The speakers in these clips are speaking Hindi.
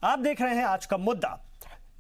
आप देख रहे हैं आज का मुद्दा।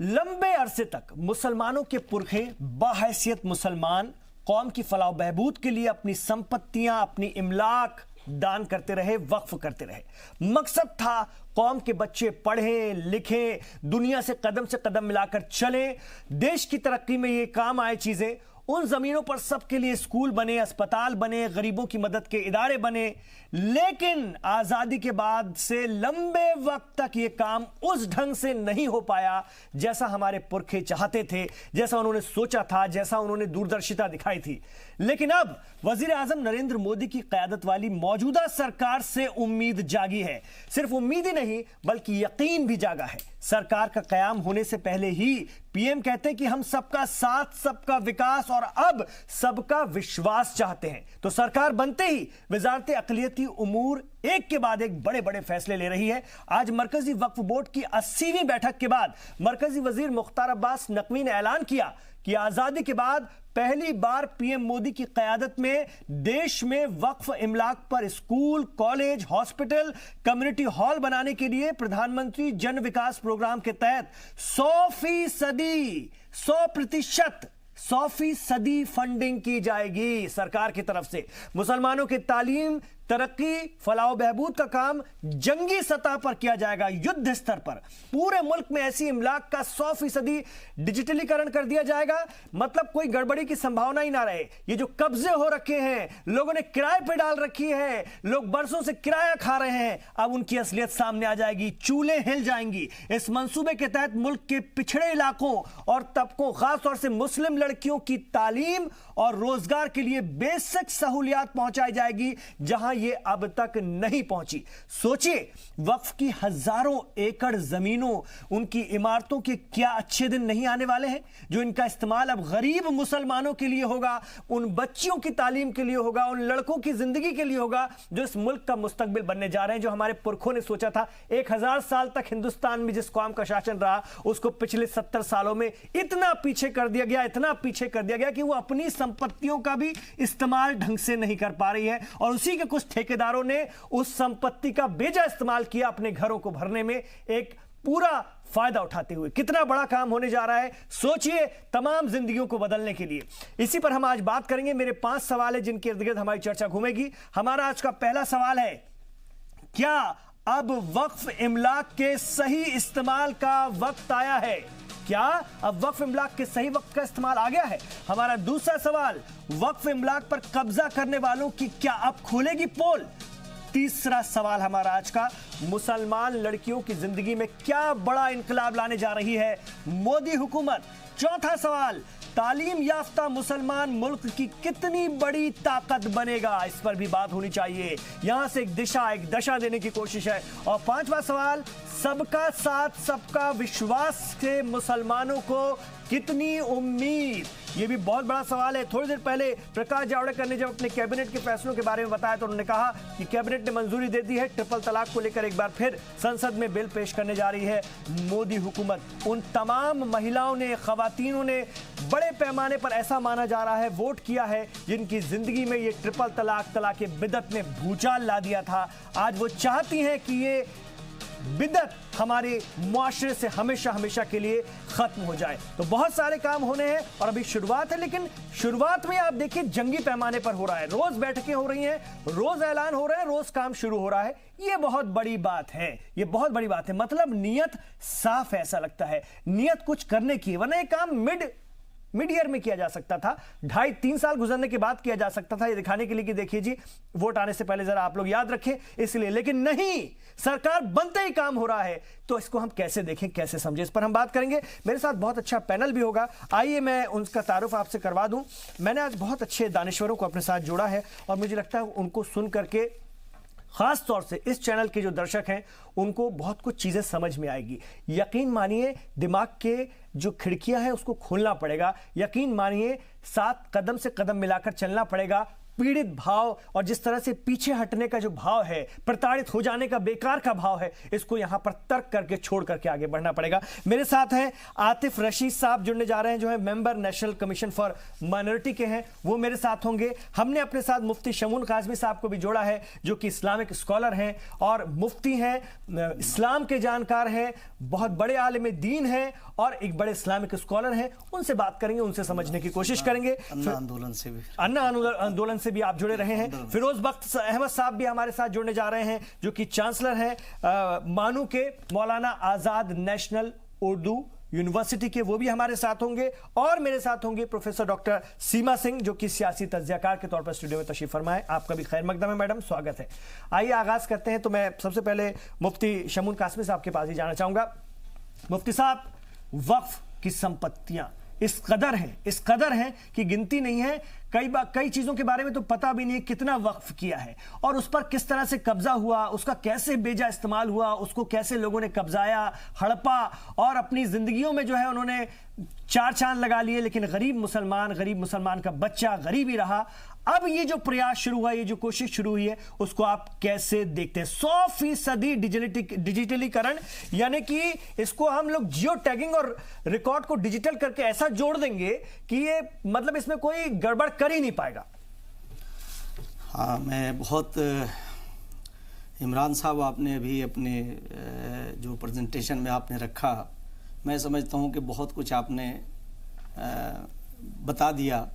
लंबे अरसे तक मुसलमानों के पुरखे बाहैसियत मुसलमान कौम की फलाह बहबूद के लिए अपनी संपत्तियां, अपनी इमलाक दान करते रहे, वक्फ करते रहे। मकसद था कौम के बच्चे पढ़ें लिखें, दुनिया से कदम मिलाकर चलें, देश की तरक्की में ये काम आए चीजें। उन जमीनों पर सबके लिए स्कूल बने, अस्पताल बने, गरीबों की मदद के इदारे बने। लेकिन आजादी के बाद से लंबे वक्त तक यह काम उस ढंग से नहीं हो पाया जैसा हमारे पुरखे चाहते थे, जैसा उन्होंने सोचा था, जैसा उन्होंने दूरदर्शिता दिखाई थी। लेकिन अब वजीर आजम नरेंद्र मोदी की क़यादत वाली मौजूदा सरकार से उम्मीद जागी है। सिर्फ उम्मीद ही नहीं बल्कि यकीन भी जागा है। सरकार का कयाम होने से पहले ही पीएम कहते हैं कि हम सबका साथ, सबका विकास और अब सबका विश्वास चाहते हैं। तो सरकार बनते ही वजारत अक़लियती उमूर एक के बाद एक बड़े बड़े फैसले ले रही है। आज मरकजी वक्फ बोर्ड की 80वीं बैठक के बाद मरकजी वजीर मुख्तार अब्बास नकवी ने ऐलान किया कि आजादी के बाद पहली बार पीएम मोदी की क़यादत में देश में वक्फ इमलाक पर school, college, hospital, community hall बनाने के लिए प्रधानमंत्री जन विकास प्रोग्राम के तहत 100% फंडिंग की जाएगी सरकार की तरफ से। मुसलमानों की तालीम, तरक्की, फलाह बहबूद का काम जंगी सतह पर किया जाएगा, युद्ध स्तर पर। पूरे मुल्क में ऐसी इमलाक का 100% डिजिटलीकरण कर दिया जाएगा। मतलब कोई गड़बड़ी की संभावना ही ना रहे। ये जो कब्जे हो रखे हैं, लोगों ने किराए पे डाल रखी है, लोग बरसों से किराया खा रहे हैं, अब उनकी असलियत सामने आ जाएगी, चूल्हे हिल जाएंगी। इस मंसूबे के तहत मुल्क के पिछड़े इलाकों और तबकों, खासतौर से मुस्लिम लड़कियों की तालीम और रोजगार के लिए बेसिक सहूलियात पहुंचाई जाएगी जहां ये अब तक नहीं पहुंची। सोचिए, वक्फ की हजारों एकड़ जमीनों, उनकी इमारतों के क्या अच्छे दिन नहीं आने वाले हैं, जो इनका इस्तेमाल अब गरीब मुसलमानों के लिए होगा, उन बच्चियों की तालीम के लिए होगा, उन लड़कों की जिंदगी के लिए होगा जो इस मुल्क का मुस्तकबिल बनने जा रहे हैं। जो हमारे पुरखों ने सोचा था 1000 साल तक हिंदुस्तान में जिस कौम का शासन रहा, उसको पिछले 70 सालों में इतना पीछे कर दिया गया, इतना पीछे कर दिया गया कि वो अपनी संपत्तियों का भी इस्तेमाल ढंग से नहीं कर पा रही है। और उसी के कुछ ठेकेदारों ने उस संपत्ति का बेजा इस्तेमाल किया अपने घरों को भरने में, एक पूरा फायदा उठाते हुए। कितना बड़ा काम होने जा रहा है, सोचिए, तमाम जिंदगियों को बदलने के लिए। इसी पर हम आज बात करेंगे। मेरे 5 सवाल है जिनके इर्द गिर्द हमारी चर्चा घूमेगी। हमारा आज का पहला सवाल है, क्या अब वक्फ इमलाक के सही इस्तेमाल का वक्त आया है? क्या अब वक्फ इमलाक के सही वक्त का इस्तेमाल आ गया है? हमारा दूसरा सवाल, वक्फ इमलाक पर कब्जा करने वालों की क्या अब खुलेगी पोल? तीसरा सवाल हमारा आज का, मुसलमान लड़कियों की जिंदगी में क्या बड़ा इंकलाब लाने जा रही है मोदी हुकूमत? चौथा सवाल, तालीम याफ्ता मुसलमान मुल्क की कितनी बड़ी ताकत बनेगा? इस पर भी बात होनी चाहिए। यहां से एक दिशा, एक दशा देने की कोशिश है। और पांचवा सवाल, सबका साथ, सबका विश्वास से मुसलमानों को कितनी उम्मीद? ये भी बहुत बड़ा सवाल है। थोड़ी देर पहले प्रकाश जावड़ेकर ने जब अपने कैबिनेट के फैसलों के बारे में बताया तो उन्होंने कहा कि कैबिनेट ने मंजूरी दे दी है ट्रिपल तलाक को लेकर एक बार फिर संसद में बिल पेश करने जा रही है मोदी हुकूमत। उन तमाम महिलाओं ने, खवातीनों ने बड़े पैमाने पर ऐसा माना जा रहा है वोट किया है जिनकी जिंदगी में ये ट्रिपल तलाक, तलाक बिदअत ने भूचाल ला दिया था। आज वो चाहती हैं कि ये बिदअत हमारे मुआशरे से हमेशा हमेशा के लिए खत्म हो जाए। तो बहुत सारे काम होने हैं और अभी शुरुआत है, लेकिन शुरुआत में आप देखिए जंगी पैमाने पर हो रहा है। रोज बैठकें हो रही हैं, रोज ऐलान हो रहे हैं, रोज काम शुरू हो रहा है। ये बहुत बड़ी बात है, ये बहुत बड़ी बात है। मतलब नीयत साफ है, ऐसा लगता है नीयत कुछ करने की, वरना ये काम मिड ईयर में किया जा सकता था, 2.5-3 साल गुजरने के बाद किया जा सकता था, ये दिखाने के लिए कि देखिए जी वोट आने से पहले जरा आप लोग याद रखें, इसलिए। लेकिन नहीं, सरकार बनते ही काम हो रहा है। तो इसको हम कैसे देखें, कैसे समझें, इस पर हम बात करेंगे। मेरे साथ बहुत अच्छा पैनल भी होगा। आइए मैं उनका तारुफ आपसे करवा दूं। मैंने आज बहुत अच्छे दानिश्वरों को अपने साथ जोड़ा है और मुझे लगता है उनको सुन करके खास तौर से इस चैनल के जो दर्शक हैं उनको बहुत कुछ चीजें समझ में आएगी। यकीन मानिए, दिमाग के जो खिड़कियां हैं उसको खोलना पड़ेगा। यकीन मानिए, साथ कदम से कदम मिलाकर चलना पड़ेगा। पीड़ित भाव और जिस तरह से पीछे हटने का जो भाव है, प्रताड़ित हो जाने का बेकार का भाव है, इसको यहां पर तर्क करके छोड़ करके आगे बढ़ना पड़ेगा। मेरे साथ हैं आतिफ रशीद साहब जुड़ने जा रहे हैं, जो है member national commission for minority के हैं, वो मेरे साथ होंगे। हमने अपने साथ मुफ्ती शमून काज़मी साहब को भी जोड़ा है, जो कि इस्लामिक स्कॉलर हैं और मुफ्ती हैं, इस्लाम के जानकार हैं, बहुत बड़े आलिम दीन हैं और एक बड़े इस्लामिक स्कॉलर हैं। उनसे बात करेंगे, उनसे समझने की कोशिश करेंगे। अन्ना आंदोलन से भी आप जुड़े रहे हैं। फिरोज बख्त अहमद साहब भी हमारे साथ जुड़ने जा रहे हैं, जो कि चांसलर हैं मानू के, मौलाना आजाद नेशनल उर्दू यूनिवर्सिटी के, वो भी हमारे साथ होंगे। और मेरे साथ होंगे प्रोफेसर डॉक्टर सीमा सिंह, जो कि सियासी तज्जियाकार के तौर पर स्टूडियो में तशरीफ फरमाए। आपका भी खैर मकदम है मैडम, स्वागत है। आइए आगाज करते हैं। तो मैं सबसे पहले मुफ्ती शमून काज़मी साहब के पास ही जाना चाहूंगा। मुफ्ती साहब, वक्फ की संपत्तियां इस कदर हैं कि गिनती नहीं है। कई चीजों के बारे में तो पता भी नहीं कितना वक्फ किया है और उस पर किस तरह से कब्जा हुआ, उसका कैसे बेजा इस्तेमाल हुआ, उसको कैसे लोगों ने कब्जाया, हड़पा और अपनी जिंदगियों में जो है उन्होंने चार चांद लगा लिए। लेकिन गरीब मुसलमान का बच्चा गरीब ही रहा। अब ये जो प्रयास शुरू हुआ, ये जो कोशिश शुरू हुई है, उसको आप कैसे देखते हैं? 100% डिजिटलीकरण, यानी कि इसको हम लोग जियो टैगिंग और रिकॉर्ड को डिजिटल करके ऐसा जोड़ देंगे कि ये मतलब इसमें कोई गड़बड़ कर ही नहीं पाएगा। हाँ, मैं बहुत इमरान साहब, आपने अभी अपने जो प्रेजेंटेशन में आपने रखा, मैं समझता हूँ कि बहुत कुछ आपने बता दिया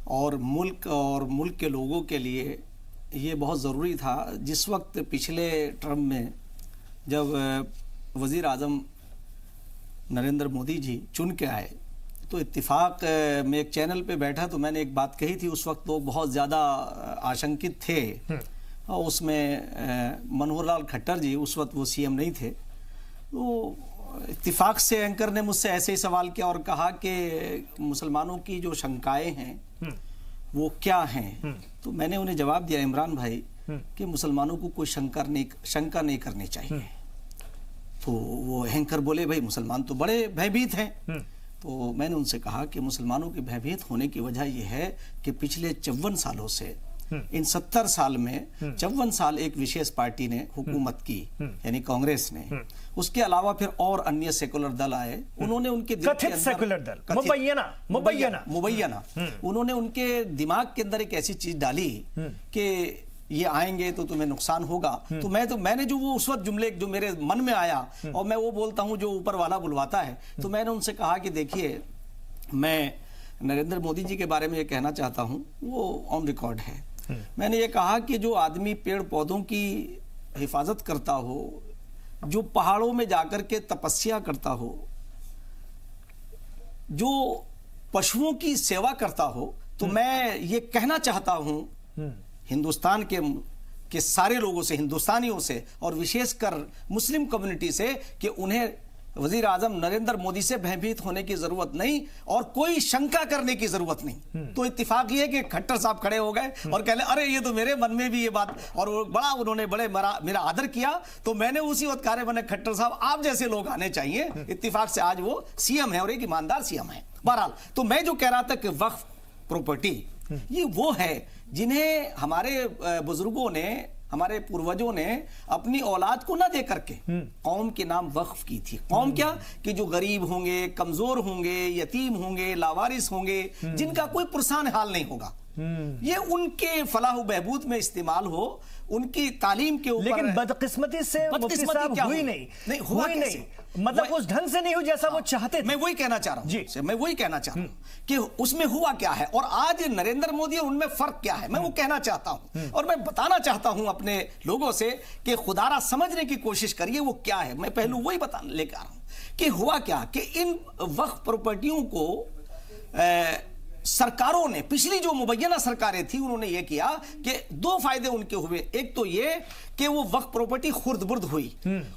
और मुल्क के लोगों के लिए ये बहुत ज़रूरी था। जिस वक्त पिछले टर्म में जब वज़ीर आज़म नरेंद्र मोदी जी चुन के आए, तो इत्तेफाक में एक चैनल पे बैठा तो मैंने एक बात कही थी। उस वक्त लोग बहुत ज़्यादा आशंकित थे और उसमें मनोहर लाल खट्टर जी उस वक्त वो सीएम नहीं थे। तो इत्तेफाक से एंकर ने मुझसे ऐसे ही सवाल किया और कहा कि मुसलमानों की जो शंकाएं हैं वो क्या हैं। तो मैंने उन्हें जवाब दिया, इमरान भाई, कि मुसलमानों को कोई शंका नहीं करनी चाहिए। तो वो एंकर बोले, भाई मुसलमान तो बड़े भयभीत हैं। तो मैंने उनसे कहा कि मुसलमानों के भयभीत होने की वजह यह है कि पिछले 54 सालों से, इन 70 साल में 54 साल एक विशेष पार्टी ने हुकूमत की, यानी कांग्रेस ने। उसके अलावा फिर और अन्य सेकुलर दल आए, उन्होंने उनके कथित सेकुलर दल मुबैयना उन्होंने उनके दिमाग के अंदर एक ऐसी चीज डाली कि ये आएंगे तो तुम्हें नुकसान होगा। तो मैंने जो वो उस वक्त जुमले जो मेरे मन में आया, और मैं वो बोलता हूं जो ऊपर वाला बुलवाता है, तो मैंने उनसे कहा कि देखिए, मैं नरेंद्र मोदी जी के बारे में ये कहना चाहता हूं, वो ऑन रिकॉर्ड है। मैंने ये कहा कि जो आदमी पेड़ पौधों की हिफाजत करता हो, जो पहाड़ों में जाकर के तपस्या करता हो, जो पशुओं की सेवा करता हो, तो मैं ये कहना चाहता हूं हिंदुस्तान के सारे लोगों से, हिंदुस्तानियों से और विशेषकर मुस्लिम कम्युनिटी से, कि उन्हें वजीर आजम नरेंद्र मोदी से भयभीत होने की जरूरत नहीं और कोई शंका करने की जरूरत नहीं। तो इत्तेफाक ये कि खट्टर साहब खड़े हो गए और कह ले, अरे ये तो मेरे मन में भी ये बात, और वो उन्होंने मेरा आदर किया। तो मैंने उसी वक्त कहा, बने खट्टर साहब, आप जैसे लोग आने चाहिए। इत्तेफाक से आज वो सीएम है और एक ईमानदार सीएम है। बहरहाल, तो मैं जो कह रहा था कि वक्फ प्रॉपर्टी ये वो है जिन्हें हमारे बुजुर्गों ने, हमारे पूर्वजों ने अपनी औलाद को ना दे करके कौम के नाम वक्फ की थी। कौम क्या, कि जो गरीब होंगे, कमजोर होंगे, यतीम होंगे, लावारिस होंगे, जिनका कोई पुरसान हाल नहीं होगा, ये उनके फलाह बहबूद में इस्तेमाल हो, उनकी तालीम के ऊपर। लेकिन बदकिस्मती से हुई नहीं हुआ नहीं, मतलब उस ढंग से नहीं हुई जैसा वो चाहते थे। मैं वही कहना चाह रहा हूं, मैं वही कहना चाह रहा हूं कि उसमें हुआ क्या है और आज नरेंद्र मोदी और उनमें फर्क क्या है, मैं वो कहना चाहता हूं। और मैं बताना चाहता हूं अपने लोगों से कि खुदारा समझने की कोशिश करिए वो क्या है। मैं पहलू वही बताने लेकर आ रहा हूं कि हुआ क्या, कि इन वक्फ प्रॉपर्टियों को सरकारों ने, पिछली जो मुबैना सरकारें थी, उन्होंने ये किया कि दो फायदे उनके हुए। एक तो ये कि वो वक्फ प्रॉपर्टी खुर्द-बुर्द हुई,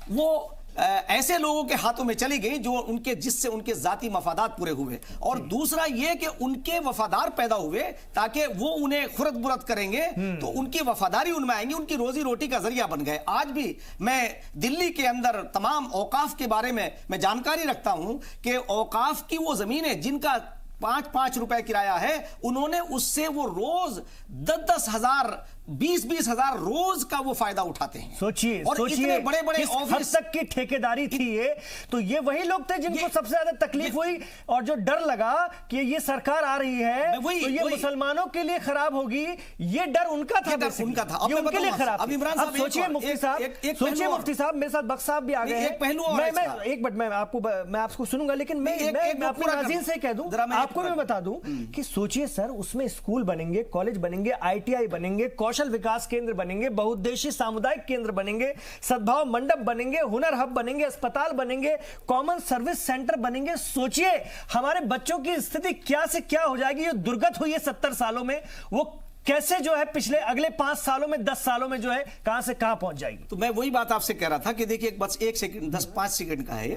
वो ऐसे लोगों के हाथों में चली गई जो जिससे उनके जाती मफादात पूरे हुए, और दूसरा ये कि उनके वफादार पैदा हुए ताकि वो उन्हें खुर्द-बुर्द करेंगे तो उनकी वफादारी उनमें आएंगी, उनकी रोजी रोटी का जरिया बन गए। आज भी मैं दिल्ली के अंदर तमाम औकाफ के बारे में मैं जानकारी रखता हूं कि औकाफ की वो जमीनें जिनका 5-5 रुपए किराया है, उन्होंने उससे वो रोज 10-10 हजार 20-20 हजार रोज का वो फायदा उठाते हैं। सोचिए और इतने बड़े बड़े किस हद तक की ठेकेदारी थी ये। तो ये वही लोग थे जिनको सबसे ज्यादा तकलीफ हुई और जो डर लगा कि ये सरकार आ रही है तो ये मुसलमानों के लिए खराब होगी, ये डर उनका था, उनका था, ये उनके लिए खराब। अब इमरान साहब सोचिए मुफ्ती साहब, सोचिए मुफ्ती साहब, मेरे साथ बख्श साहब भी आ गए हैं। एक पहलू और एक मिनट मैं आपको सुनूंगा, लेकिन मैं अपने नाज़रीन से कह दूं, आपको भी बता दूं कि सोचिए सर, उसमें स्कूल बनेंगे, कॉलेज बनेंगे, ITI बनेंगे, कौशल विकास केंद्र बनेंगे, बहुउद्देशीय सामुदायिक केंद्र बनेंगे, सद्भाव मंडप बनेंगे, हुनर हब बनेंगे, अस्पताल बनेंगे, कॉमन सर्विस सेंटर बनेंगे। सोचिए हमारे बच्चों की स्थिति क्या से क्या हो जाएगी। ये दुर्गत हुई है 70 सालों में, वो कैसे जो है पिछले अगले 5 सालों में 10 सालों में जो है कहां से कहां पहुंच जाएगी। तो मैं वही बात आपसे कह रहा था कि देखिए बस 1 सेकंड 10-5 सेकंड का है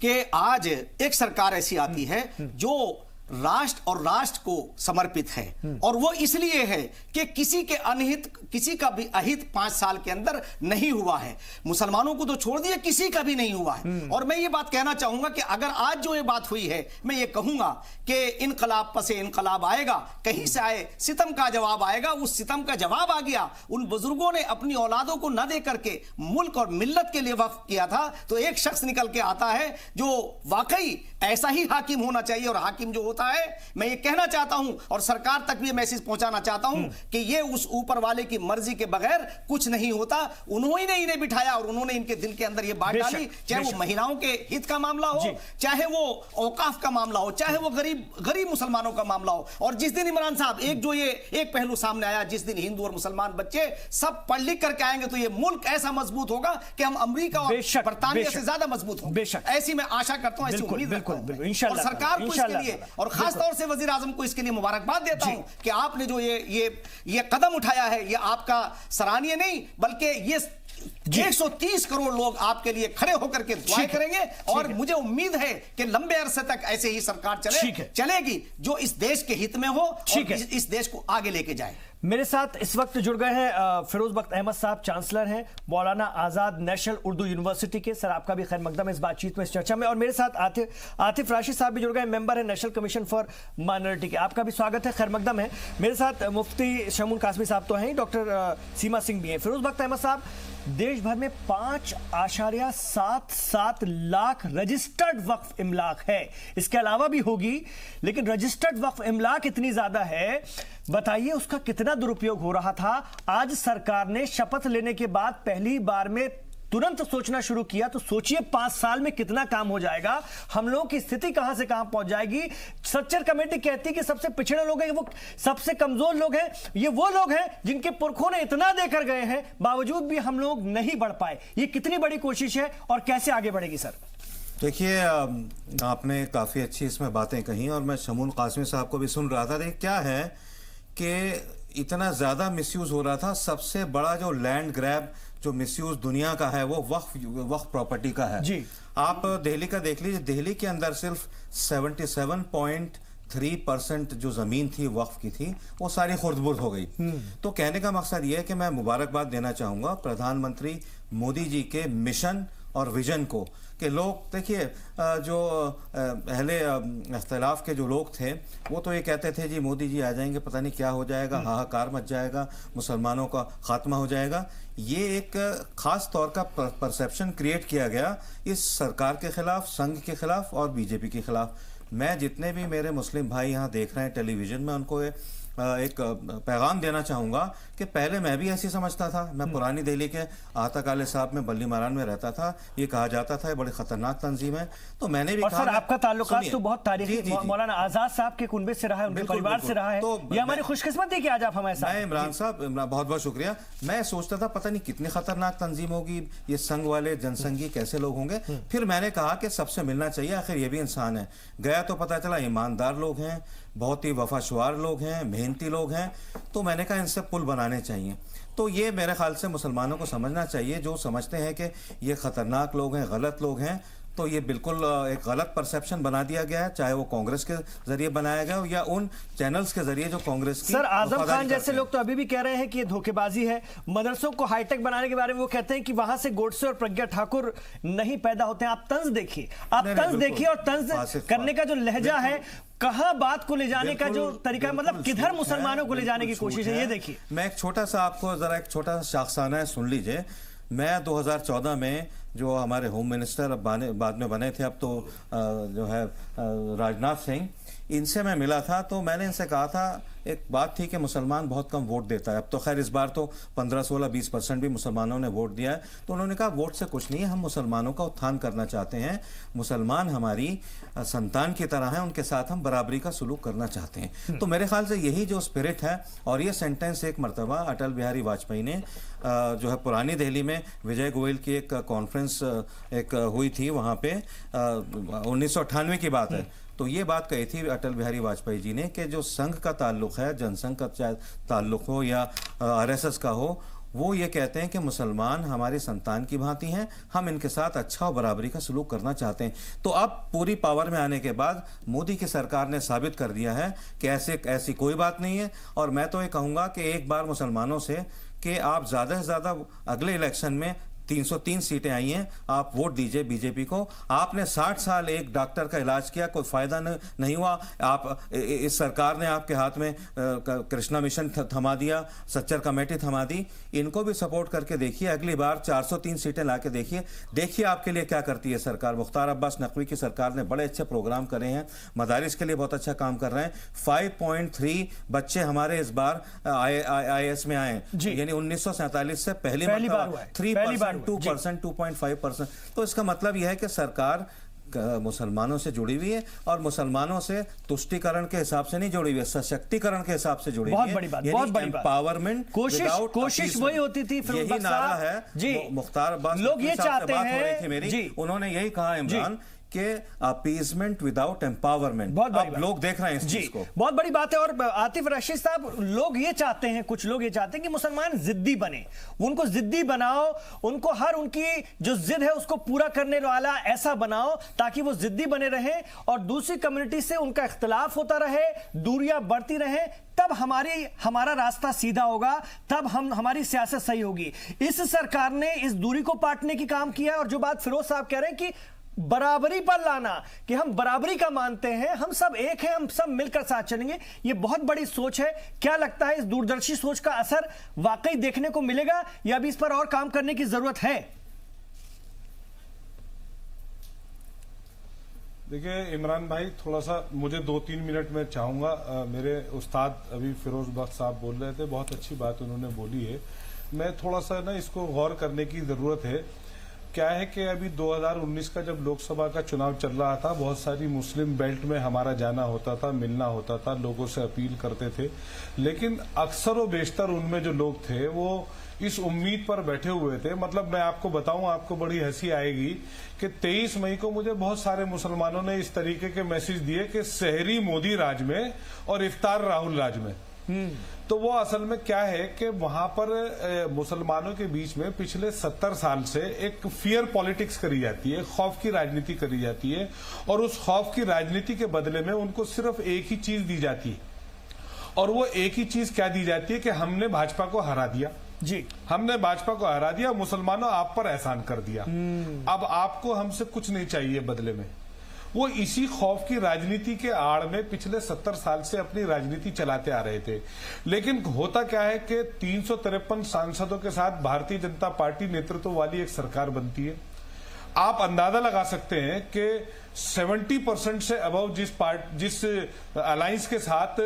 कि आज एक सरकार ऐसी आती है जो राष्ट्र और राष्ट्र को समर्पित है, और वो इसलिए है कि किसी के अनहित, किसी का भी अहित 5 साल के अंदर नहीं हुआ है। मुसलमानों को तो छोड़ दिए, किसी का भी नहीं हुआ है। और मैं ये बात कहना चाहूंगा कि अगर आज जो ये बात हुई है, मैं ये कहूंगा कि इनकलाब पसे इनकलाब आएगा, कहीं से आए सितम का जवाब आएगा। उस सितम का जवाब आ गया। उन बुजुर्गों ने अपनी औलादों को न दे करके मुल्क और मिल्लत के लिए वक्फ किया था, तो एक शख्स निकल के आता है जो वाकई ऐसा ही हाकिम होना चाहिए। और हाकिम जो होता है, मैं ये कहना चाहता हूं और सरकार तक भी मैसेज पहुंचाना चाहता हूं कि ये उस ऊपर वाले की मर्जी के बगैर कुछ नहीं होता। उन्होंने इन्हें बिठाया और उन्होंने इनके दिल के अंदर ये बात डाली, चाहे वो महिलाओं के हित का मामला हो, चाहे वो औकाफ का मामला हो, चाहे वो गरीब मुसलमानों का मामला हो। और जिस दिन इमरान साहब एक पहलू सामने आया, जिस दिन हिंदू और मुसलमान बच्चे सब पढ़ लिख करके आएंगे तो ये मुल्क ऐसा मजबूत होगा कि हम अमेरिका और बर्तानिया से ज्यादा मजबूत होंगे। ऐसी मैं आशा करता हूं, ऐसी उम्मीद रखता हूं। और सरकार को इसके लिए और खास तौर से वजीर आजम को इसके लिए मुबारकबाद देता हूं कि आपने जो ये कदम उठाया है, ये आपका सराहनीय नहीं बल्कि ये 130 करोड़ लोग आपके लिए खड़े होकर के दुआएं करेंगे। और मुझे उम्मीद है कि लंबे अरसे तक ऐसे ही सरकार चलेगी जो इस देश के हित में हो और इस देश को आगे लेके जाए। मेरे साथ इस वक्त जुड़ गए हैं फिरोज बख्त अहमद साहब, चांसलर हैं मौलाना आजाद नेशनल उर्दू यूनिवर्सिटी के। सर आपका भी खैर मकदम इस बातचीत में, इस चर्चा में। और मेरे साथ आतिफ राशिद साहब भी जुड़ गए, मेंबर है नेशनल कमीशन फॉर माइनॉरिटी के। आपका भी स्वागत है, खैर मकदम है। मेरे साथ मुफ्ती शमून कासमी साहब तो हैं, डॉक्टर सीमा सिंह भी हैं। फिरोज बख्त अहमद साहब, देश भर में 5.77 लाख रजिस्टर्ड वक्फ इमलाक है, इसके अलावा भी होगी, लेकिन रजिस्टर्ड वक्फ इमलाक इतनी ज्यादा है, बताइए उसका कितना दुरुपयोग हो रहा था। आज सरकार ने शपथ लेने के बाद पहली बार में तुरंत सोचना शुरू किया, तो सोचिए 5 साल में कितना काम हो जाएगा, हम लोगों की स्थिति कहां से कहां पहुंच जाएगी। स्ट्रक्चर कमेटी कहती है कि सबसे पिछड़े लोग हैं, वो सबसे कमजोर लोग हैं, ये वो लोग हैं जिनके पुरखों ने इतना देकर गए हैं, बावजूद भी हम लोग नहीं बढ़ पाए। ये कितनी बड़ी कोशिश है और कैसे आगे बढ़ेगी सर? देखिए, आपने काफ़ी अच्छी इसमें बातें कही और मैं शमून कासमी साहब को भी सुन रहा था। देखिए क्या है कि इतना ज़्यादा मिसयूज़ हो रहा था। सबसे बड़ा जो लैंड ग्रैब जो मिसयूज़ दुनिया का है वो वक्फ प्रॉपर्टी का है जी। आप दिल्ली का देख लीजिए, दिल्ली के अंदर सिर्फ 77.3% जो ज़मीन थी वक्फ की थी वो सारी खुर्द-बुर्द हो गई। तो कहने का मकसद ये है कि मैं मुबारकबाद देना चाहूँगा प्रधानमंत्री मोदी जी के मिशन और विजन को कि लोग देखिए जो पहले इख्तिलाफ के जो लोग थे वो तो ये कहते थे जी मोदी जी आ जाएंगे पता नहीं क्या हो जाएगा, हाहाकार मच जाएगा, मुसलमानों का खात्मा हो जाएगा। ये एक ख़ास तौर का परसेप्शन क्रिएट किया गया इस सरकार के ख़िलाफ़, संघ के ख़िलाफ़ और बीजेपी के ख़िलाफ़। मैं जितने भी मेरे मुस्लिम भाई यहाँ देख रहे हैं टेलीविज़न में, उनको एक पैगाम देना चाहूँगा कि पहले मैं भी ऐसी समझता था। मैं पुरानी दिल्ली के आतक आले साहब में बल्ली मारान में रहता था, ये कहा जाता था ये बड़ी खतरनाक तंजीम है। तो मैंने भी और सर आपका ताल्लुकात तो बहुत तारीखी मौलाना आजाद साहब के कुनबे से रहा है, उनके परिवार से रहा है, तो ये हमारी खुशकिस्मत है कि आज आप हमारे साथ। मैं इमरान साहब बहुत बहुत शुक्रिया। मैं सोचता था पता नहीं कितनी खतरनाक तंजीम होगी, ये संघ वाले जनसंघी कैसे लोग होंगे। फिर मैंने कहा कि सबसे मिलना चाहिए, आखिर ये भी इंसान है। गया तो पता चला ईमानदार लोग हैं, बहुत ही वफाशुआर लोग हैं, मेहनती लोग हैं। तो मैंने कहा इनसे पुल बनाने चाहिए। तो ये मेरे ख्याल से मुसलमानों को समझना चाहिए, जो समझते हैं कि ये ख़तरनाक लोग हैं, गलत लोग हैं, तो ये बिल्कुल एक गलत परसेप्शन बना दिया गया है, चाहे वो कांग्रेस के जरिए बनाया गया हो या उन चैनल्स के जरिए जो कांग्रेस की सर आजम खान जैसे लोग तो अभी भी कह रहे हैं कि ये धोखेबाजी है। मदरसों को हाईटेक बनाने के बारे में वो कहते हैं कि वहां से गोडसे और प्रज्ञा ठाकुर नहीं पैदा होते हैं। आप तंज देखिए, आप तंज देखिए, और तंज करने का जो लहजा है, कहां बात को ले जाने का जो तरीका, मतलब किधर मुसलमानों को ले जाने की कोशिश है, ये देखिए। मैं एक छोटा सा आपको जरा एक छोटा सा शाखसाना है, सुन लीजिए। मैं 2014 में जो हमारे होम मिनिस्टर बाद में बने थे, अब तो जो है राजनाथ सिंह, इनसे मैं मिला था तो मैंने इनसे कहा था, एक बात थी कि मुसलमान बहुत कम वोट देता है। अब तो खैर इस बार तो 15, 16, 20% भी मुसलमानों ने वोट दिया है। तो उन्होंने कहा वोट से कुछ नहीं है, हम मुसलमानों का उत्थान करना चाहते हैं, मुसलमान हमारी संतान की तरह हैं, उनके साथ हम बराबरी का सलूक करना चाहते हैं। तो मेरे ख्याल से यही जो स्पिरिट है, और ये सेंटेंस एक मरतबा अटल बिहारी वाजपेयी ने जो है पुरानी दिल्ली में विजय गोयल की एक कॉन्फ्रेंस एक हुई थी, वहाँ पे 1998 की बात है, तो ये बात कही थी अटल बिहारी वाजपेयी जी ने कि जो संघ का ताल्लुक है, जनसंघ का चाहे ताल्लुक हो या आरएसएस का हो, वो ये कहते हैं कि मुसलमान हमारी संतान की भांति हैं, हम इनके साथ अच्छा और बराबरी का सलूक करना चाहते हैं। तो अब पूरी पावर में आने के बाद मोदी की सरकार ने साबित कर दिया है कि ऐसी कोई बात नहीं है। और मैं तो ये कहूँगा कि एक बार मुसलमानों से कि आप ज़्यादा से ज़्यादा अगले इलेक्शन में 303 सीटें आई हैं, आप वोट दीजिए बीजेपी को। आपने 60 साल एक डॉक्टर का इलाज किया, कोई फायदा नहीं हुआ। आप इस सरकार ने आपके हाथ में कृष्णा मिशन थमा दिया, सच्चर कमेटी थमा दी। इनको भी सपोर्ट करके देखिए, अगली बार 403 सीटें लाके देखिए आपके लिए क्या करती है सरकार। मुख्तार अब्बास नकवी की सरकार ने बड़े अच्छे प्रोग्राम करे हैं, मदारिस के लिए बहुत अच्छा काम कर रहे हैं। 5.3 बच्चे हमारे इस बार IAS में आए, यानी 1947 से पहली बार 3%, 2%, 2.5%। तो इसका मतलब यह है कि सरकार मुसलमानों से जुड़ी हुई है, और मुसलमानों से तुष्टीकरण के हिसाब से नहीं जुड़ी हुई है, सशक्तिकरण के हिसाब से जुड़ी हुई है। बहुत बड़ी बात, बहुत बड़ी बात। एम्पावरमेंट, कोशिश वही होती थी, यही नारा है जी। मुख्तार अब्बास लोग ये चाहते हैं मेरी, उन्होंने यही कहा इमरान के अपीजमेंट विदाउट एम्पावरमेंट। बहुत बड़ी बात, लोग देख रहे हैं इस चीज को, बहुत बड़ी बात है। और आतिफ रशीद साहब, लोग ये चाहते हैं, कुछ लोग ये चाहते हैं कि मुसलमान जिद्दी बने, उनको जिद्दी बनाओ, उनको हर उनकी जो जिद है उसको पूरा करने वाला ऐसा बनाओ ताकि वो जिद्दी बने रहे, और दूसरी कम्युनिटी से उनका इख्तिलाफ होता रहे, दूरियां बढ़ती रहे, तब हमारा रास्ता सीधा होगा, तब हमारी सियासत सही होगी। इस सरकार ने इस दूरी को पाटने की काम किया है। और जो बात फिरोज साहब कह रहे हैं कि बराबरी पर लाना, कि हम बराबरी का मानते हैं, हम सब एक हैं, हम सब मिलकर साथ चलेंगे, ये बहुत बड़ी सोच है। क्या लगता है, इस दूरदर्शी सोच का असर वाकई देखने को मिलेगा या अभी इस पर और काम करने की जरूरत है? देखिए इमरान भाई, थोड़ा सा मुझे 2-3 मिनट में चाहूंगा। मेरे उस्ताद अभी फिरोज बख्श साहब बोल रहे थे, बहुत अच्छी बात उन्होंने बोली है। मैं थोड़ा सा ना इसको गौर करने की जरूरत है। क्या है कि अभी 2019 का जब लोकसभा का चुनाव चल रहा था, बहुत सारी मुस्लिम बेल्ट में हमारा जाना होता था, मिलना होता था, लोगों से अपील करते थे, लेकिन अक्सर व बेशतर उनमें जो लोग थे वो इस उम्मीद पर बैठे हुए थे। मतलब मैं आपको बताऊं, आपको बड़ी हंसी आएगी कि 23 मई को मुझे बहुत सारे मुसलमानों ने इस तरीके के मैसेज दिए कि सहरी मोदी राज में और इफ्तार राहुल राज में। तो वो असल में क्या है कि वहां पर मुसलमानों के बीच में पिछले 70 साल से एक फियर पॉलिटिक्स करी जाती है, खौफ की राजनीति करी जाती है, और उस खौफ की राजनीति के बदले में उनको सिर्फ एक ही चीज दी जाती है, और वो एक ही चीज क्या दी जाती है कि हमने भाजपा को हरा दिया जी, हमने भाजपा को हरा दिया, मुसलमानों आप पर एहसान कर दिया, अब आपको हमसे कुछ नहीं चाहिए बदले में। वो इसी खौफ की राजनीति के आड़ में पिछले 70 साल से अपनी राजनीति चलाते आ रहे थे। लेकिन होता क्या है कि 353 सांसदों के साथ भारतीय जनता पार्टी नेतृत्व वाली एक सरकार बनती है। आप अंदाजा लगा सकते हैं कि 70% से अबव जिस अलायंस के साथ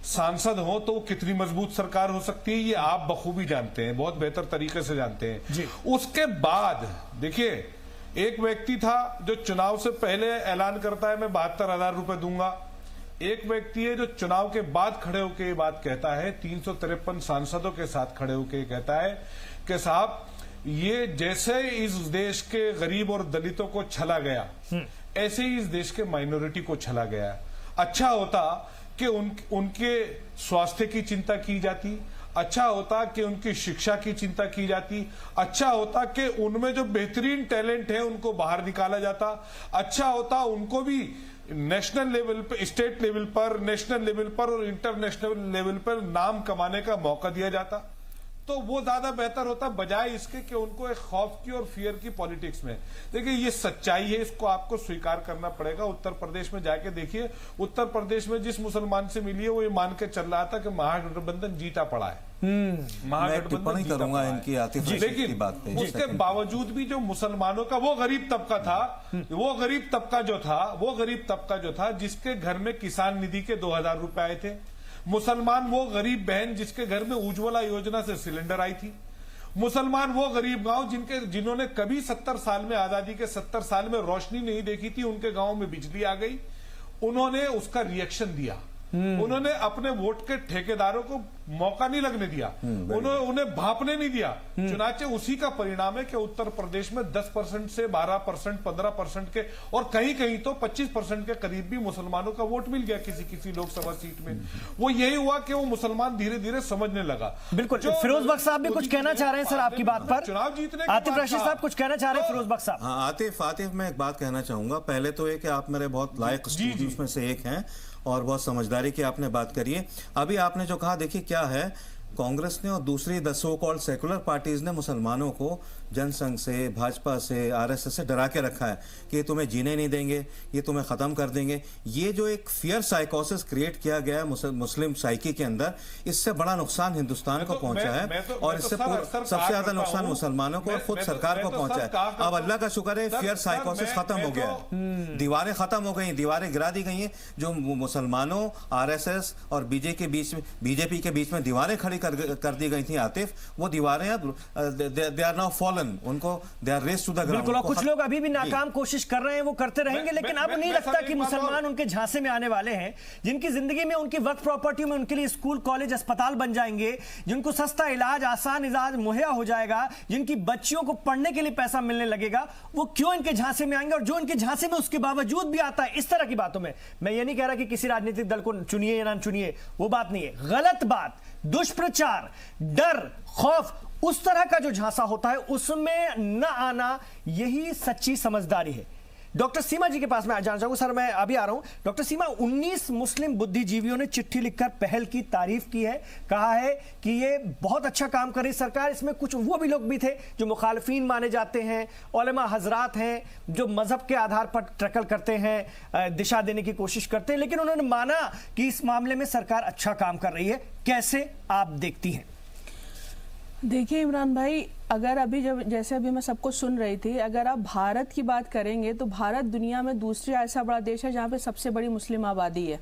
सांसद हो तो कितनी मजबूत सरकार हो सकती है, ये आप बखूबी जानते हैं, बहुत बेहतर तरीके से जानते हैं। उसके बाद देखिए, एक व्यक्ति था जो चुनाव से पहले ऐलान करता है मैं 72,000 रुपए दूंगा, एक व्यक्ति है जो चुनाव के बाद खड़े होकर ये बात कहता है, 353 सांसदों के साथ खड़े होकर कहता है कि साहब ये जैसे इस देश के गरीब और दलितों को छला गया, ऐसे ही इस देश के माइनॉरिटी को छला गया। अच्छा होता कि उनके स्वास्थ्य की चिंता की जाती, अच्छा होता कि उनकी शिक्षा की चिंता की जाती, अच्छा होता कि उनमें जो बेहतरीन टैलेंट है उनको बाहर निकाला जाता, अच्छा होता उनको भी नेशनल लेवल पर, स्टेट लेवल पर, नेशनल लेवल पर और इंटरनेशनल लेवल पर नाम कमाने का मौका दिया जाता, तो वो ज्यादा बेहतर होता, बजाय इसके कि उनको एक खौफ की और फियर की पॉलिटिक्स में। देखिए ये सच्चाई है, इसको आपको स्वीकार करना पड़ेगा। उत्तर प्रदेश में जाके देखिए, उत्तर प्रदेश में जिस मुसलमान से मिली है वो ये मान के चल रहा था कि महागठबंधन जीता पड़ा है। टिप्पणी करूंगा इनकी आतिफ रशीद की बात पे। उसके बावजूद भी जो मुसलमानों का वो गरीब तबका था, वो गरीब तबका जो था जिसके घर में किसान निधि के 2000 रुपए आए थे, मुसलमान वो गरीब बहन जिसके घर में उज्ज्वला योजना से सिलेंडर आई थी, मुसलमान वो गरीब गांव जिन्होंने कभी 70 साल में, आजादी के 70 साल में रोशनी नहीं देखी थी, उनके गांव में बिजली आ गई, उन्होंने उसका रिएक्शन दिया। उन्होंने अपने वोट के ठेकेदारों को मौका नहीं लगने दिया, उन्हें भापने नहीं दिया। चुनाचे उसी का परिणाम है कि उत्तर प्रदेश में 10% से 12%, 15% के और कहीं कहीं तो 25% के करीब भी मुसलमानों का वोट मिल गया किसी लोकसभा सीट में। वो यही हुआ कि वो मुसलमान धीरे धीरे समझने लगा। बिल्कुल, फिरोज बख्श साहब भी कुछ कहना चाह रहे हैं सर आपकी बात पर। चुनाव जीतने आतिफ रशीद साहब कुछ कहना चाह रहे हैं। फिरोज बख्श साहब। हाँ, आतिफ मैं एक बात कहना चाहूंगा। पहले तो ये कि आप मेरे बहुत लायक स्टूडेंट्स में से एक हैं और बहुत समझदारी की आपने बात करी है। अभी आपने जो कहा, देखिए क्या है, कांग्रेस ने और दूसरी the so called secular parties ने मुसलमानों को जनसंघ से, भाजपा से, आरएसएस से डरा के रखा है कि ये तुम्हें जीने नहीं देंगे, ये तुम्हें खत्म कर देंगे। ये जो एक फियर साइकोसिस क्रिएट किया गया है मुस्लिम साइकी के अंदर, इससे बड़ा नुकसान हिंदुस्तान को पहुंचा है और इससे सबसे ज्यादा नुकसान मुसलमानों को और खुद सरकार को पहुंचा है। अब अल्लाह का शुक्र है फियर साइकोसिस खत्म हो गया है, दीवारें खत्म हो गई, दीवारें गिरा दी गई हैं। जो मुसलमानों, आरएसएस और बीजेपी के बीच में दीवारें खड़ी कर दी गई थी आतिफ, वो दीवारें अब दे आर नाउ फॉलन, उनको they are razed to the ground. बिल्कुल, और कुछ लोग अभी भी नाकाम कोशिश कर रहे हैं, वो करते रहेंगे, लेकिन अब नहीं लगता कि मुसलमान उनके झांसे में आने वाले हैं, जिनकी जिंदगी में, उनकी वक्त प्रॉपर्टी में उनके लिए स्कूल, कॉलेज, अस्पताल बन जाएंगे, जिनको सस्ता इलाज, आसान इलाज मुहैया हो जाएगा, जिनकी बच्चियों को पढ़ने के लिए पैसा मिलने लगेगा, वो क्यों इनके झांसे में आएंगे? और जो इनके झांसे में उसके बावजूद भी आता है इस तरह की बातों में, मैं ये नहीं कह रहा कि किसी राजनीतिक दल को चुनिए या ना चुनिए, वो बात नहीं है। गलत बात, दुष्प्रचार, डर, खौफ, उस तरह का जो झांसा होता है उसमें न आना, यही सच्ची समझदारी है। डॉक्टर सीमा जी के पास मैं जानना चाहूंगा। सर मैं अभी आ रहा हूं। डॉक्टर सीमा, 19 मुस्लिम बुद्धिजीवियों ने चिट्ठी लिखकर पहल की तारीफ की है, कहा है कि ये बहुत अच्छा काम कर रही सरकार। इसमें कुछ वो भी लोग भी थे जो मुखालिफिन माने जाते हैं, उलमा हजरात हैं जो मजहब के आधार पर टैकल करते हैं, दिशा देने की कोशिश करते हैं, लेकिन उन्होंने माना कि इस मामले में सरकार अच्छा काम कर रही है। कैसे आप देखती हैं? देखिए इमरान भाई, अगर अभी जैसे अभी मैं सबको सुन रही थी, अगर आप भारत की बात करेंगे तो भारत दुनिया में दूसरा ऐसा बड़ा देश है जहाँ पे सबसे बड़ी मुस्लिम आबादी है।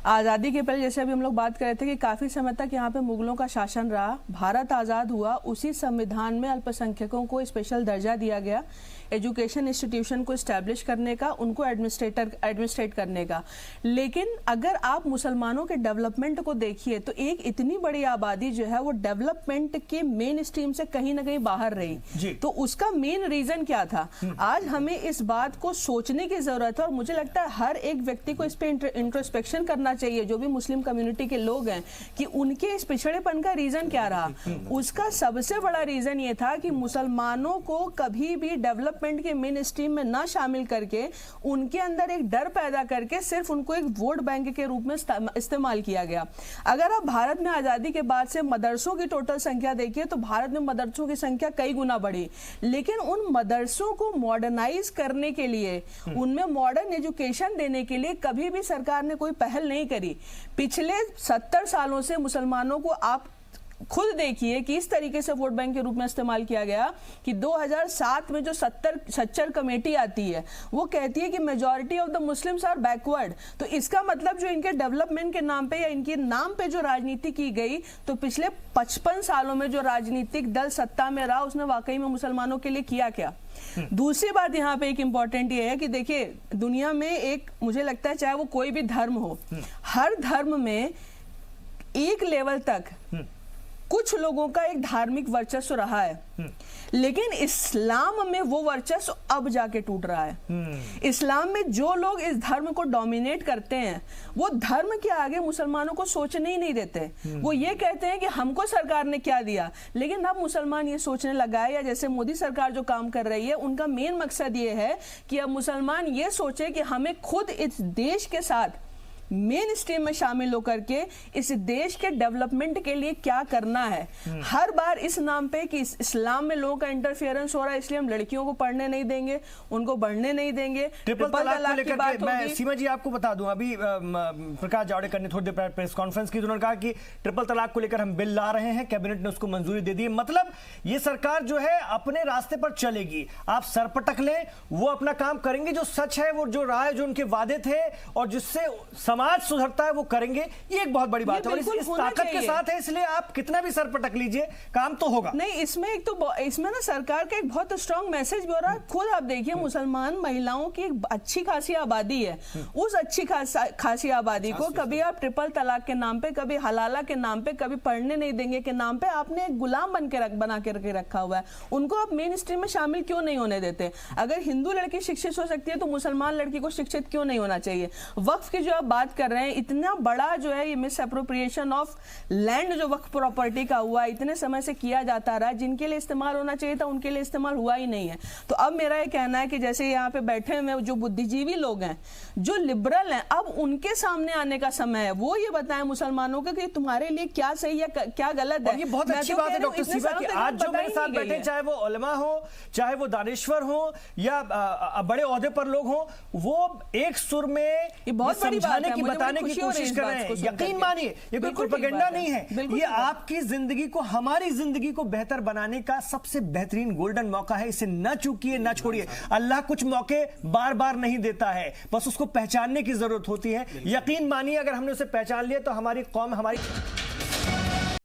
आज़ादी के पहले, जैसे अभी हम लोग बात कर रहे थे कि काफ़ी समय तक यहाँ पे मुगलों का शासन रहा, भारत आज़ाद हुआ, उसी संविधान में अल्पसंख्यकों को स्पेशल दर्जा दिया गया, एजुकेशन इंस्टीट्यूशन को इस्टेब्लिश करने का, उनको एडमिनिस्ट्रेट करने का। लेकिन अगर आप मुसलमानों के डेवलपमेंट को देखिए तो एक इतनी बड़ी आबादी जो है वो डेवलपमेंट के मेन स्ट्रीम से कहीं ना कहीं बाहर रही। तो उसका मेन रीजन क्या था? आज हमें इस बात को सोचने की जरूरत है और मुझे लगता है हर एक व्यक्ति को इस पर इंट्रोस्पेक्शन करना चाहिए, जो भी मुस्लिम कम्युनिटी के लोग हैं, कि उनके इस पिछड़ेपन का रीजन क्या रहा। उसका सबसे बड़ा रीजन ये था कि मुसलमानों को कभी भी डेवलपमेंट के मेन स्ट्रीम में ना शामिल करके उनके अंदर एक डर पैदा करके सिर्फ उनको एक वोट बैंक के रूप में इस्तेमाल किया गया। अगर आप भारत में आजादी के बाद से मदरसों की टोटल संख्या देखिए तो भारत में मदरसों की संख्या कई गुना बढ़ी, लेकिन उन मदरसों को मॉडर्नाइज करने के लिए, उनमें मॉडर्न एजुकेशन देने के लिए कभी भी सरकार ने कोई पहल नहीं करी। पिछले 70 सालों से मुसलमानों को आप खुद देखिए कि इस तरीके से वोट बैंक के रूप में इस्तेमाल किया गया कि 2007 में जो सच्चर कमेटी आती है वो कहती है कि majority of the Muslims are backward. तो इसका मतलब जो इनके डेवलपमेंट के नाम पे या इनके नाम पे जो राजनीति की गई, तो पिछले 55 सालों में जो राजनीतिक दल सत्ता में रहा उसने वाकई में मुसलमानों के लिए किया क्या? दूसरी बात यहाँ पे एक इंपॉर्टेंट ये है कि देखिए दुनिया में एक, मुझे लगता है चाहे वो कोई भी धर्म हो, हर धर्म में एक लेवल तक कुछ लोगों का एक धार्मिक वर्चस्व रहा है, लेकिन इस्लाम में वो वर्चस्व अब जाके टूट रहा है। इस्लाम में जो लोग इस धर्म को डोमिनेट करते हैं वो धर्म के आगे मुसलमानों को सोचने ही नहीं देते। वो ये कहते हैं कि हमको सरकार ने क्या दिया, लेकिन अब मुसलमान ये सोचने लगा है, या जैसे मोदी सरकार जो काम कर रही है उनका मेन मकसद ये है कि अब मुसलमान ये सोचे कि हमें खुद इस देश के साथ मेन स्ट्रीम में शामिल होकर के इस देश के डेवलपमेंट के लिए क्या करना है। हर बार इस नाम पे कि इस्लाम में लोगों का इंटरफेरेंस हो रहा है इसलिए हम लड़कियों को पढ़ने नहीं देंगे, उनको बढ़ने नहीं देंगे। ट्रिपल तलाक को लेकर मैं सीमा जी आपको बता दूं, अभी प्रकाश जावड़ेकर ने थोड़ी देर पहले प्रेस कॉन्फ्रेंस की, उन्होंने कहा कि ट्रिपल तलाक को लेकर हम बिल ला रहे हैं, कैबिनेट ने उसको मंजूरी दे दी। मतलब ये सरकार जो है अपने रास्ते पर चलेगी, आप सर पटक लें, वो अपना काम करेंगे, जो सच है वो जो रहा है, जो उनके वादे थे और जिससे समाज सुधरता है वो करेंगे। ये एक बहुत बड़ी बात है और इस ताकत के साथ है, इसलिए आप कितना भी सर पटक लीजिए काम तो होगा। नहीं, इसमें एक तो इसमें ना सरकार का एक बहुत स्ट्रांग मैसेज भी हो रहा है। खुद आप देखिए मुसलमान महिलाओं की एक अच्छी खासी आबादी है, उस अच्छी खासी आबादी को कभी आप ट्रिपल तलाक के नाम पे, कभी हलाला के नाम पे, कभी पढ़ने नहीं देंगे के नाम पे आपने एक गुलाम बना के रखा हुआ है। उनको आप मेन स्ट्रीम में शामिल क्यों नहीं होने देते? अगर हिंदू लड़की शिक्षित हो सकती है तो मुसलमान लड़की को शिक्षित क्यों नहीं होना चाहिए? वक्फ की जो आप बात कर रहे हैं, इतना बड़ा जो है ये मिस अप्रोप्रिएशन ऑफ लैंड जो वक्फ प्रॉपर्टी का हुआ, इतने समय से किया जाता रहा, जिनके लिए इस्तेमाल होना चाहिए था उनके लिए इस्तेमाल हुआ ही नहीं है। तो अब मेरा ये कहना है कि जैसे यहाँ पे बैठे हुए जो बुद्धिजीवी लोग हैं, जो लिबरल हैं, अब उनके सामने आने का समय है। वो ये बताएं मुसलमानों को कि तुम्हारे लिए क्या सही है क्या गलत है। ये बहुत अच्छी बात है डॉक्टर सीमा की आज जो मेरे साथ बैठे, चाहे वो उलमा हो, चाहे वो दानिश्वर हो या बड़े ओहदे पर लोग हो, वो एक सुर में समझाने की, बताने की कोशिश कर रहे हैं। यकीन मानिए ये कोई प्रोपेगेंडा नहीं है, ये आपकी जिंदगी को, हमारी जिंदगी को बेहतर बनाने का सबसे बेहतरीन गोल्डन मौका है। इसे न चूकिए, न छोड़िए। अल्लाह कुछ मौके बार बार नहीं देता है, बस उसको पहचानने की जरूरत होती है। यकीन मानिए अगर हमने उसे पहचान लिया तो हमारी कौम, हमारी